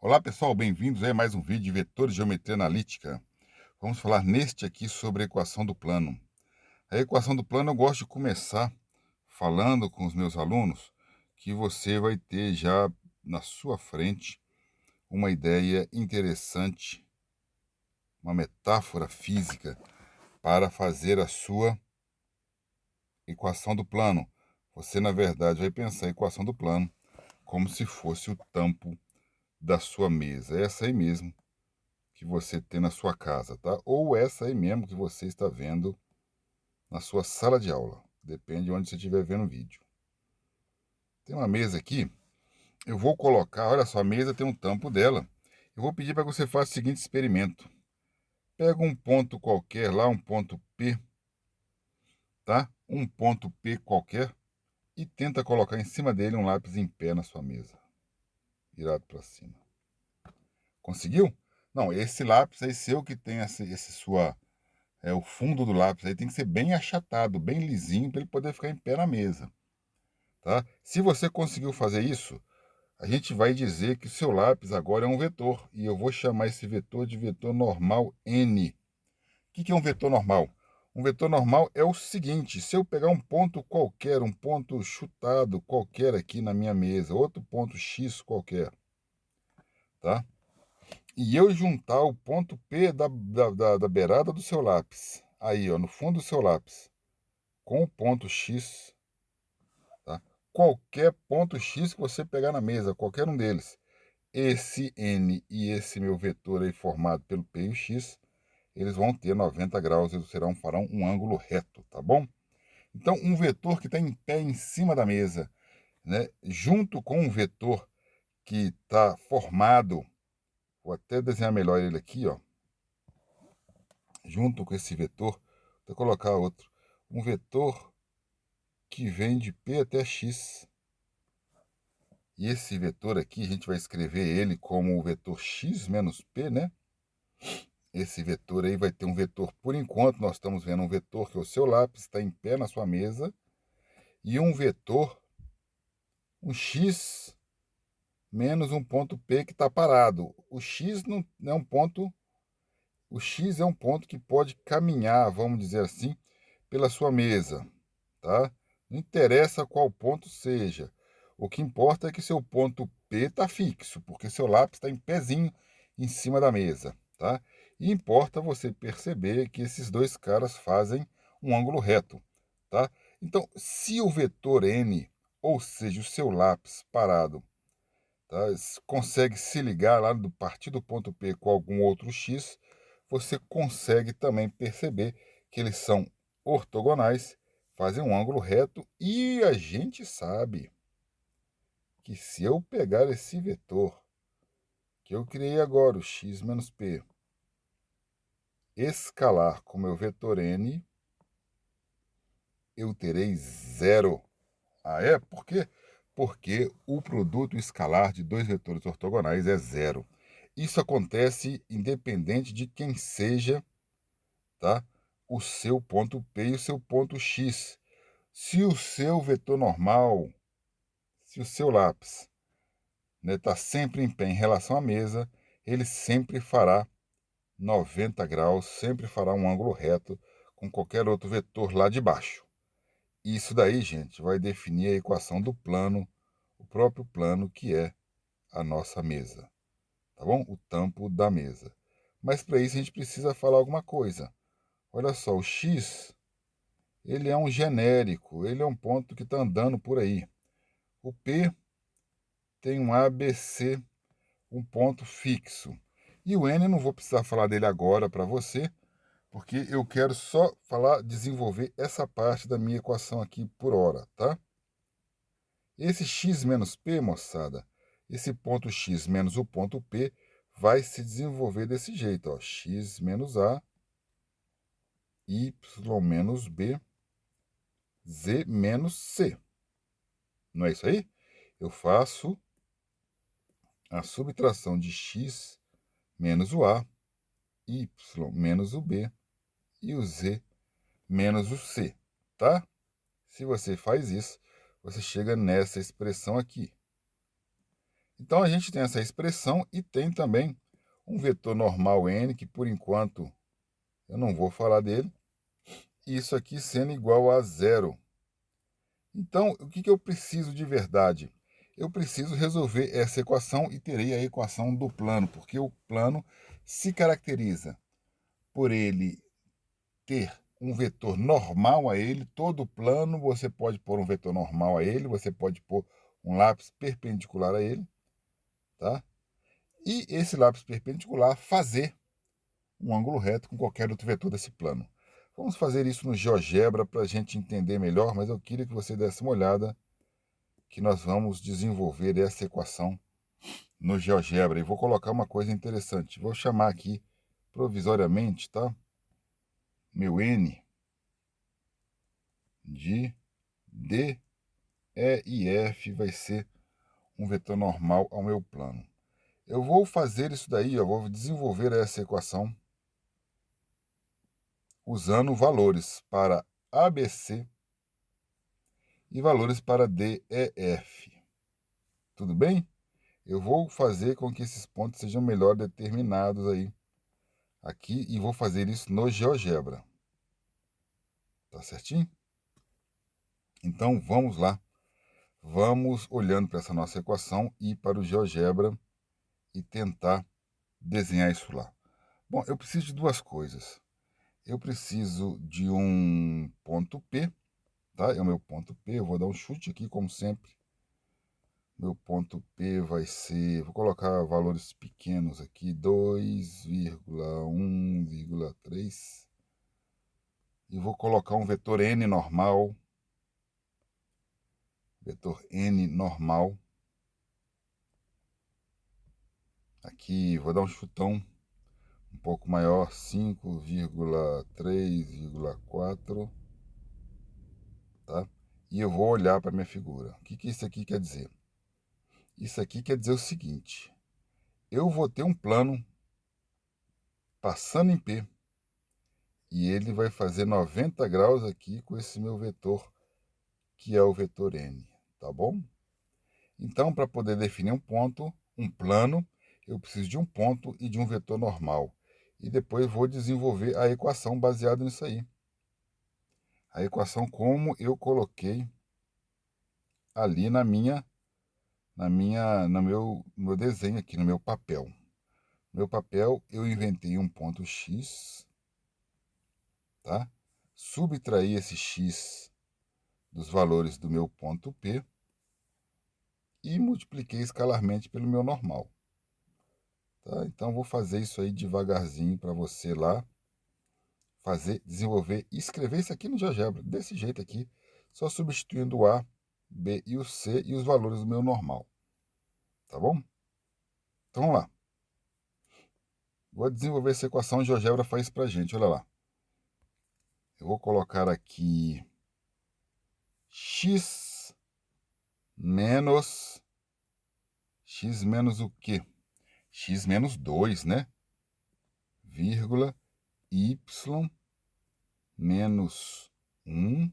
Olá pessoal, bem-vindos a mais um vídeo de vetores de geometria analítica. Vamos falar neste aqui sobre a equação do plano. A equação do plano eu gosto de começar falando com os meus alunos que você vai ter já na sua frente uma ideia interessante, uma metáfora física para fazer a sua equação do plano. Você, na verdade, vai pensar a equação do plano como se fosse o tampo da sua mesa. É essa aí mesmo que você tem na sua casa, tá? Ou essa aí mesmo que você está vendo na sua sala de aula. Depende de onde você estiver vendo o vídeo. Tem uma mesa aqui. Eu vou colocar, olha só, a mesa tem um tampo dela. Eu vou pedir para que você faça o seguinte experimento. Pega um ponto qualquer lá, um ponto P, tá? Um ponto P qualquer e tenta colocar em cima dele um lápis em pé na sua mesa, virado para cima. Conseguiu? Não, esse lápis aí seu que tem esse sua o fundo do lápis aí tem que ser bem achatado, bem lisinho, para ele poder ficar em pé na mesa, tá? Se você conseguiu fazer isso, a gente vai dizer que o seu lápis agora é um vetor, e eu vou chamar esse vetor de vetor normal N. O que é um vetor normal? Um vetor normal é o seguinte: se eu pegar um ponto qualquer, um ponto chutado qualquer aqui na minha mesa, outro ponto X qualquer, tá? E eu juntar o ponto P da beirada do seu lápis, aí, ó, no fundo do seu lápis, com o ponto X, tá? Qualquer ponto X que você pegar na mesa, qualquer um deles, esse N e esse meu vetor aí formado pelo P e o X, eles vão ter 90 graus, eles farão um ângulo reto, tá bom? Então, um vetor que está em pé em cima da mesa, né, junto com um vetor que está formado, vou até desenhar melhor ele aqui, ó, junto com esse vetor, vou colocar outro, um vetor que vem de P até X. E esse vetor aqui, a gente vai escrever ele como o vetor x menos p, né? Esse vetor aí vai ter um vetor, por enquanto, nós estamos vendo um vetor que é o seu lápis, está em pé na sua mesa, e um vetor, um x menos um ponto P que está parado. O x não é um ponto, o x é um ponto que pode caminhar, vamos dizer assim, pela sua mesa, tá? Não interessa qual ponto seja. O que importa é que seu ponto P está fixo, porque seu lápis está em pezinho em cima da mesa, tá? E importa você perceber que esses dois caras fazem um ângulo reto, tá? Então, se o vetor N, ou seja, o seu lápis parado, tá, consegue se ligar lá do partir do ponto P com algum outro X, você consegue também perceber que eles são ortogonais, fazem um ângulo reto, e a gente sabe que se eu pegar esse vetor que eu criei agora, o x menos p, escalar com meu vetor n, eu terei zero. Ah, é? Por quê? Porque o produto escalar de dois vetores ortogonais é zero. Isso acontece independente de quem seja, tá, o seu ponto P e o seu ponto X. Se o seu vetor normal, se o seu lápis, né, está sempre em pé em relação à mesa, ele sempre fará 90 graus, sempre fará um ângulo reto com qualquer outro vetor lá de baixo. Isso daí, gente, vai definir a equação do plano, o próprio plano que é a nossa mesa, tá bom? O tampo da mesa. Mas para isso a gente precisa falar alguma coisa. Olha só, o x, ele é um genérico, ele é um ponto que está andando por aí. O P tem um ABC, um ponto fixo. E o N eu não vou precisar falar dele agora para você, porque eu quero só desenvolver essa parte da minha equação aqui por hora, tá? Esse x menos p, moçada, esse ponto x menos o ponto p, vai se desenvolver desse jeito, ó, x menos a, y menos b, z menos c. Não é isso aí? Eu faço a subtração de x menos o a, y menos o b e o z menos o c, tá? Se você faz isso, você chega nessa expressão aqui. Então, a gente tem essa expressão e tem também um vetor normal n, que por enquanto eu não vou falar dele, isso aqui sendo igual a zero. Então, o que eu preciso de verdade? Eu preciso resolver essa equação e terei a equação do plano, porque o plano se caracteriza por ele ter um vetor normal a ele. Todo plano você pode pôr um vetor normal a ele, você pode pôr um lápis perpendicular a ele, tá? E esse lápis perpendicular fazer um ângulo reto com qualquer outro vetor desse plano. Vamos fazer isso no GeoGebra para a gente entender melhor, mas eu queria que você desse uma olhada que nós vamos desenvolver essa equação no GeoGebra. E vou colocar uma coisa interessante. Vou chamar aqui provisoriamente, tá? Meu N de D, E e F vai ser um vetor normal ao meu plano. Eu vou fazer isso daí, eu vou desenvolver essa equação usando valores para ABC e valores para DEF. Tudo bem? Eu vou fazer com que esses pontos sejam melhor determinados aí aqui e vou fazer isso no GeoGebra. Tá certinho? Então vamos lá. Vamos olhando para essa nossa equação e para o GeoGebra e tentar desenhar isso lá. Bom, eu preciso de duas coisas. Eu preciso de um ponto P, tá? É o meu ponto P, eu vou dar um chute aqui, como sempre. Meu ponto P vai ser, vou colocar valores pequenos aqui, 2,1,3. E vou colocar um vetor N normal. Vetor N normal. Aqui, vou dar um chutão um pouco maior, 5,3,4, tá? E eu vou olhar para minha figura. O que isso aqui quer dizer? Isso aqui quer dizer o seguinte: eu vou ter um plano passando em P e ele vai fazer 90 graus aqui com esse meu vetor, que é o vetor N, tá bom? Então, para poder definir um ponto, um plano, eu preciso de um ponto e de um vetor normal. E depois vou desenvolver a equação baseada nisso aí. A equação como eu coloquei ali no meu desenho aqui, no meu papel. No meu papel eu inventei um ponto X, tá? Subtraí esse X dos valores do meu ponto P e multipliquei escalarmente pelo meu normal. Tá? Então vou fazer isso aí devagarzinho para você lá fazer, desenvolver e escrever isso aqui no GeoGebra, desse jeito aqui, só substituindo o A, B e o C e os valores do meu normal. Tá bom? Então vamos lá. Vou desenvolver essa equação, o GeoGebra faz para a gente, olha lá. Eu vou colocar aqui x menos o quê? X menos 2, né? Vírgula, y menos 1,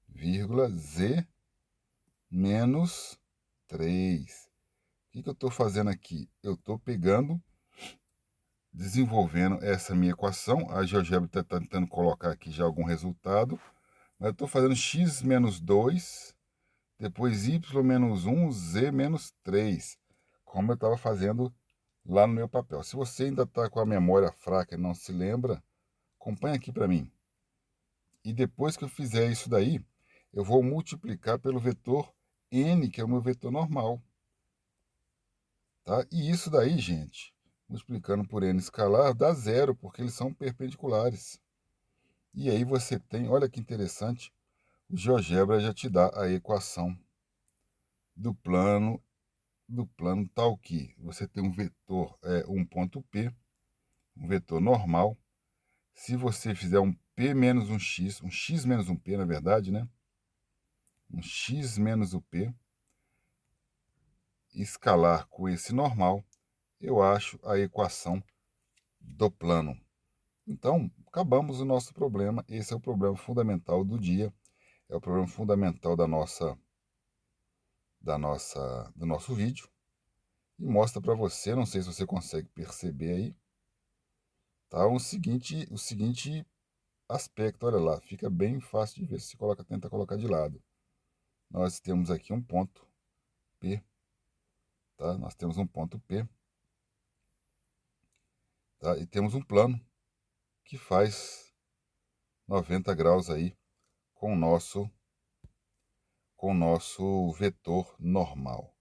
vírgula, z menos 3. O que eu estou fazendo aqui? Eu estou pegando, desenvolvendo essa minha equação. A GeoGebra está tentando colocar aqui já algum resultado. Mas eu estou fazendo x menos 2, depois y menos 1, z menos 3. Como eu estava fazendo lá no meu papel. Se você ainda está com a memória fraca e não se lembra, acompanha aqui para mim. E depois que eu fizer isso daí, eu vou multiplicar pelo vetor n, que é o meu vetor normal. Tá? E isso daí, gente, multiplicando por n escalar, dá zero, porque eles são perpendiculares. E aí você tem, olha que interessante, o GeoGebra já te dá a equação do plano tal que você tem um vetor, um ponto P, um vetor normal. Se você fizer um P menos um X menos um P, na verdade, né? Um X menos o P, escalar com esse normal, eu acho a equação do plano. Então, acabamos o nosso problema. Esse é o problema fundamental do dia. É o problema fundamental do nosso vídeo. e mostra para você, não sei se você consegue perceber aí, tá? O seguinte aspecto, olha lá, fica bem fácil de ver se você tenta colocar de lado. Nós temos aqui um ponto P, tá? Nós temos um ponto P, tá? E temos um plano que faz 90 graus aí com o nosso vetor normal,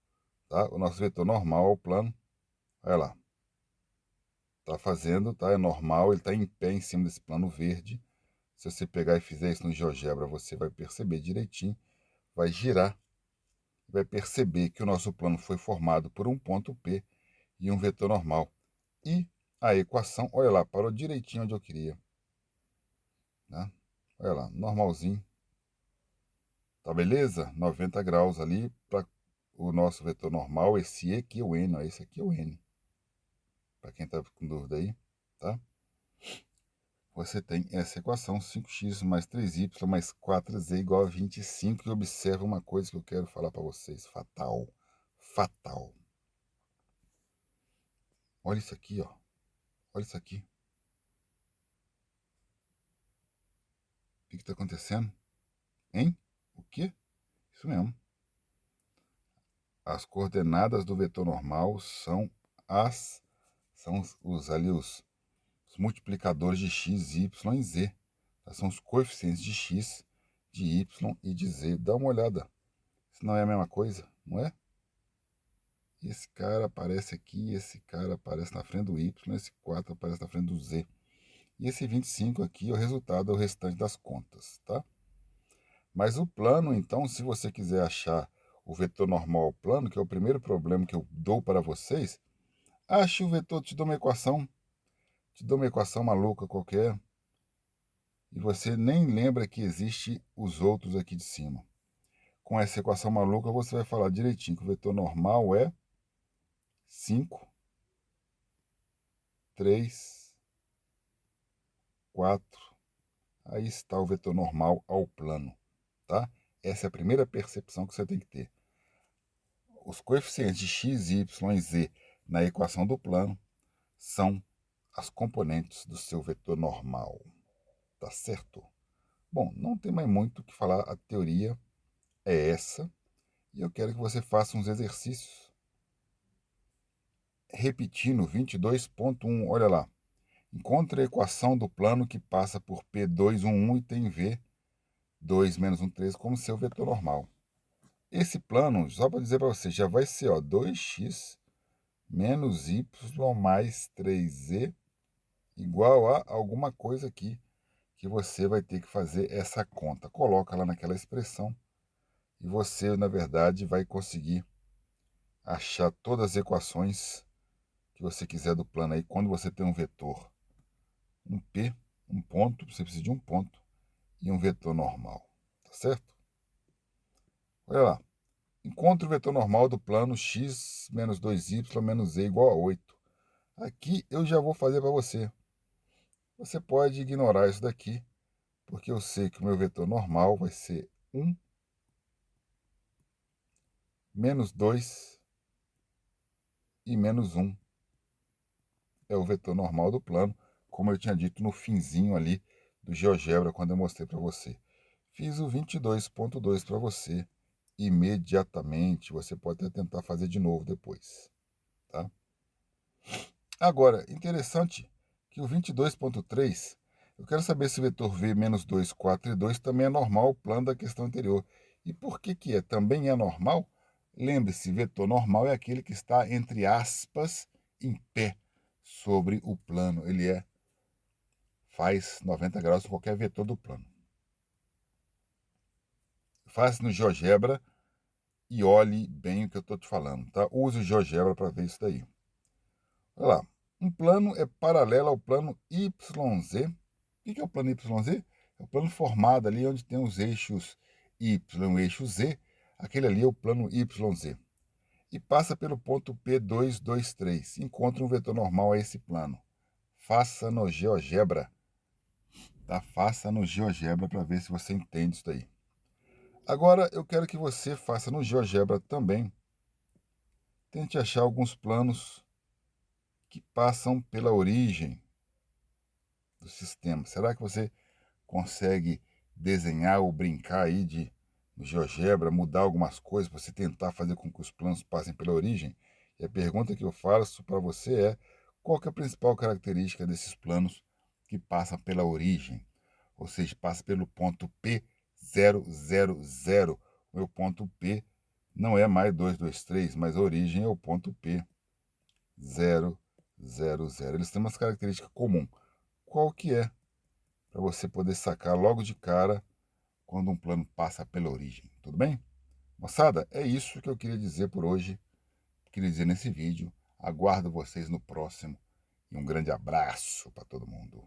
tá? O nosso vetor normal é o plano, olha lá, tá fazendo, tá? É normal, ele tá em pé em cima desse plano verde. Se você pegar e fizer isso no GeoGebra, você vai perceber direitinho, vai girar, vai perceber que o nosso plano foi formado por um ponto P e um vetor normal. E a equação, olha lá, parou direitinho onde eu queria, né? Olha lá, normalzinho. Tá beleza? 90 graus ali para o nosso vetor normal, esse aqui é o N, ó, esse aqui é o N. Para quem tá com dúvida aí, tá? Você tem essa equação, 5x mais 3y mais 4z igual a 25. E observa uma coisa que eu quero falar para vocês, fatal, fatal. Olha isso aqui, ó. Olha isso aqui. O que está acontecendo? Hein? O quê? Isso mesmo. As coordenadas do vetor normal são os multiplicadores de x, y e z. São os coeficientes de x, de y e de z. Dá uma olhada. Isso não é a mesma coisa, não é? Esse cara aparece aqui, esse cara aparece na frente do y, esse 4 aparece na frente do z. E esse 25 aqui é o resultado, é o restante das contas, tá? Mas o plano, então, se você quiser achar o vetor normal ao plano, que é o primeiro problema que eu dou para vocês, ache o vetor, te dou uma equação maluca qualquer, e você nem lembra que existe os outros aqui de cima. Com essa equação maluca, você vai falar direitinho que o vetor normal é 5, 3, 4. Aí está o vetor normal ao plano, tá? Essa é a primeira percepção que você tem que ter. Os coeficientes de x, y e z na equação do plano são as componentes do seu vetor normal, tá certo? Bom, não tem mais muito o que falar, a teoria é essa, e eu quero que você faça uns exercícios repetindo 22.1, olha lá. Encontre a equação do plano que passa por P2, 1 e tem V2 menos 1, 3 como seu vetor normal. Esse plano, só para dizer para você, já vai ser 2x menos y mais 3z igual a alguma coisa aqui que você vai ter que fazer essa conta. Coloca lá naquela expressão e você, na verdade, vai conseguir achar todas as equações que você quiser do plano aí. Quando você tem um vetor, um P, um ponto, você precisa de um ponto e um vetor normal, tá certo? Olha lá. Encontre o vetor normal do plano x menos 2y menos z igual a 8. Aqui eu já vou fazer para você. Você pode ignorar isso daqui, porque eu sei que o meu vetor normal vai ser 1, menos 2 e menos 1. É o vetor normal do plano, como eu tinha dito no finzinho ali do GeoGebra, quando eu mostrei para você. Fiz o 22.2 para você imediatamente. Você pode até tentar fazer de novo depois, tá? Agora, interessante que o 22.3, eu quero saber se o vetor V menos 2, 4 e 2 também é normal o plano da questão anterior. E por que que é? Também é normal? Lembre-se, vetor normal é aquele que está, entre aspas, em pé sobre o plano. Ele faz 90 graus com qualquer vetor do plano. Faça no GeoGebra e olhe bem o que eu estou te falando, tá? Use o GeoGebra para ver isso daí. Olha lá, um plano é paralelo ao plano YZ. O que é o plano YZ? É o plano formado ali onde tem os eixos Y e o eixo Z. Aquele ali é o plano YZ. E passa pelo ponto P223. Encontre um vetor normal a esse plano. Faça no GeoGebra. Tá? Faça no GeoGebra para ver se você entende isso daí. Agora eu quero que você faça no GeoGebra também tente achar alguns planos que passam pela origem do sistema. Será que você consegue desenhar ou brincar aí no GeoGebra, mudar algumas coisas para você tentar fazer com que os planos passem pela origem? E a pergunta que eu faço para você é: qual que é a principal característica desses planos que passam pela origem? Ou seja, passa pelo ponto P000. O meu ponto P não é mais 223, mas a origem é o ponto P000. Eles têm umas características comuns. Qual que é? Para você poder sacar logo de cara quando um plano passa pela origem, tudo bem? Moçada, é isso que eu queria dizer por hoje, queria dizer nesse vídeo. Aguardo vocês no próximo e um grande abraço para todo mundo.